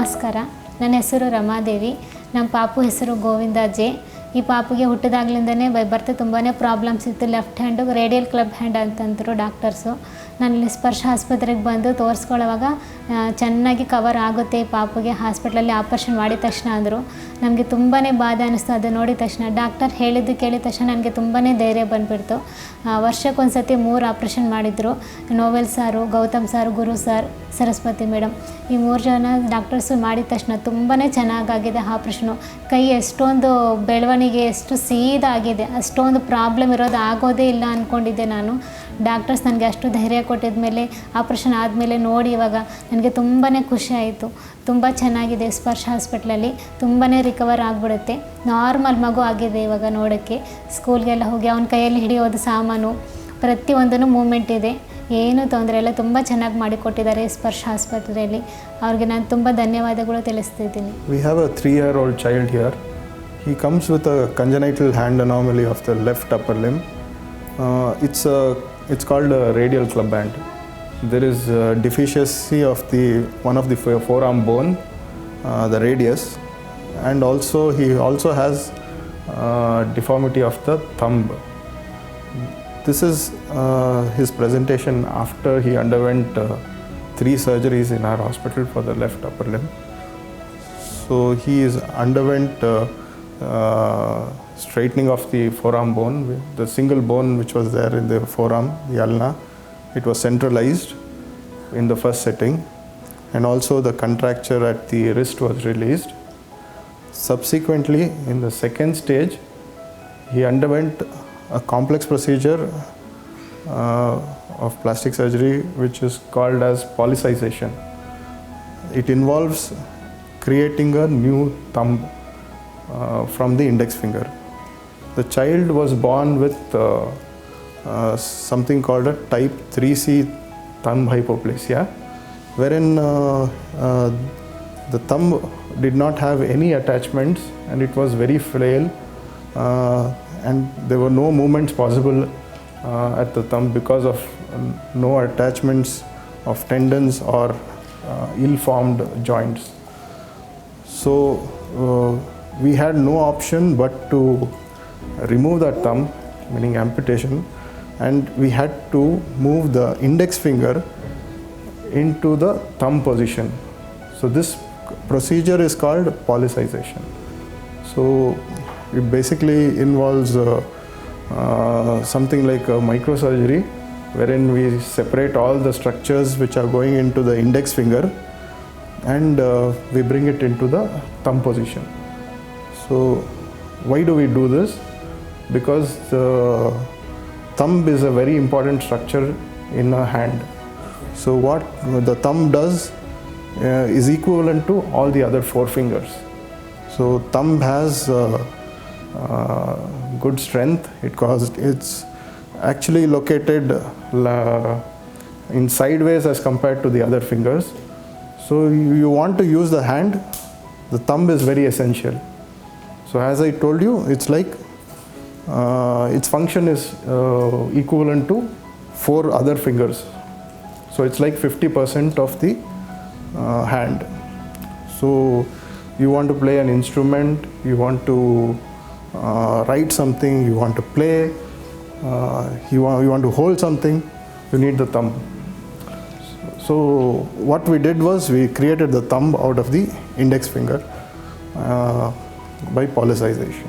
ನಮಸ್ಕಾರ. ನನ್ನ ಹೆಸರು ರಮಾದೇವಿ. ನಮ್ಮ ಪಾಪು ಹೆಸರು ಗೋವಿಂದ ಜೆ. ಈ ಪಾಪುಗೆ ಹುಟ್ಟಿದಾಗ್ಲಿಂದನೇ ಬೈ ಬರ್ತ್ ತುಂಬಾ ಪ್ರಾಬ್ಲಮ್ಸ್ ಇತ್ತು. Left hand radial club hand ಅಂತಂದರು ಡಾಕ್ಟರ್ಸು. ನಾನು ಇಲ್ಲಿ ಸ್ಪರ್ಶ ಆಸ್ಪತ್ರೆಗೆ ಬಂದು ತೋರಿಸ್ಕೊಳ್ಳೋವಾಗ ಚೆನ್ನಾಗಿ ಕವರ್ ಆಗುತ್ತೆ ಈ ಪಾಪುಗೆ, ಹಾಸ್ಪಿಟ್ಲಲ್ಲಿ ಆಪ್ರೇಷನ್ ಮಾಡಿದ ತಕ್ಷಣ ಅಂದರು. ನಮಗೆ ತುಂಬಾ ಬಾಧೆ ಅನ್ನಿಸ್ತು ಅದು ನೋಡಿದ ತಕ್ಷಣ. ಡಾಕ್ಟರ್ ಹೇಳಿದ್ದು ಕೇಳಿದ ತಕ್ಷಣ ನನಗೆ ತುಂಬಾ ಧೈರ್ಯ ಬಂದುಬಿಡ್ತು. ವರ್ಷಕ್ಕೊಂದು ಸತಿ 3 ಆಪ್ರೇಷನ್ ಮಾಡಿದರು. ನೋವೆಲ್ ಸಾರು, ಗೌತಮ್ ಸಾರು, ಗುರು ಸರ್, ಸರಸ್ವತಿ ಮೇಡಮ್, ಈ 3 ಜನ ಡಾಕ್ಟರ್ಸು ಮಾಡಿದ ತಕ್ಷಣ ತುಂಬಾ ಚೆನ್ನಾಗಾಗಿದೆ ಆಪ್ರೇಷನು. ಕೈ ಎಷ್ಟೊಂದು ಬೆಳವಣಿಗೆ ಎಷ್ಟು ಸೀದಾಗಿದೆ, ಅಷ್ಟೊಂದು ಪ್ರಾಬ್ಲಮ್ ಇರೋದು ಆಗೋದೇ ಇಲ್ಲ ಅಂದ್ಕೊಂಡಿದ್ದೆ ನಾನು. ಡಾಕ್ಟರ್ಸ್ ನನಗೆ ಅಷ್ಟು ಧೈರ್ಯ ಕೊಟ್ಟಿದ ಮೇಲೆ ಆಪ್ರೇಷನ್ ಆದಮೇಲೆ ನೋಡಿ ಇವಾಗ ನನಗೆ ತುಂಬಾ ಖುಷಿ ಆಯಿತು. ತುಂಬ ಚೆನ್ನಾಗಿದೆ ಸ್ಪರ್ಶ ಹಾಸ್ಪಿಟ್ಲಲ್ಲಿ, ತುಂಬಾ ರಿಕವರ್ ಆಗಿಬಿಡುತ್ತೆ. ನಾರ್ಮಲ್ ಮಗು ಆಗಿದೆ ಇವಾಗ ನೋಡೋಕ್ಕೆ. ಸ್ಕೂಲ್ಗೆಲ್ಲ ಹೋಗಿ ಅವನ ಕೈಯಲ್ಲಿ ಹಿಡಿಯೋದು ಸಾಮಾನು ಪ್ರತಿಯೊಂದೂ ಮೂಮೆಂಟ್ ಇದೆ, ಏನೂ ತೊಂದರೆ ಇಲ್ಲ. ತುಂಬ ಚೆನ್ನಾಗಿ ಮಾಡಿಕೊಟ್ಟಿದ್ದಾರೆ ಸ್ಪರ್ಶ ಆಸ್ಪತ್ರೆಯಲ್ಲಿ. ಅವ್ರಿಗೆ ನಾನು ತುಂಬ ಧನ್ಯವಾದಗಳು ತಿಳಿಸ್ತಿದ್ದೀನಿ. We have a 3-year-old child here. He comes with a congenital hand anomaly of the left upper limb. It's called a radial club hand. There is a deficiency of one of the forearm bone, the radius, and he also has deformity of the thumb. This is his presentation after he underwent 3 surgeries in our hospital for the left upper limb. So he underwent straightening of the forearm bone, the single bone which was there in the forearm, the ulna. It was centralized in the first setting, and also the contracture at the wrist was released. Subsequently, in the second stage, he underwent a complex procedure of plastic surgery which is called as polycization. It involves creating a new thumb from the index finger. The child was born with something called a type 3C thumb hypoplasia, wherein the thumb did not have any attachments and it was very frail, and there were no movements possible at the thumb because of no attachments of tendons or ill-formed joints. So we had no option but to remove that thumb, meaning amputation, and we had to move the index finger into the thumb position. So this procedure is called polycization. So it basically involves something like a microsurgery, wherein we separate all the structures which are going into the index finger and we bring it into the thumb position. So why do we do this? Because the thumb is a very important structure in a hand. So what the thumb does is equivalent to all the other 4 fingers. So thumb has good strength. It's actually located in sideways as compared to the other fingers. So you want to use the hand, the thumb is very essential. So as I told you, it's like its function is equivalent to 4 other fingers. So it's like 50% of the hand. So you want to play an instrument, you want to write something, you want to play, you want to hold something, you need the thumb. So what we did was we created the thumb out of the index finger by polycization.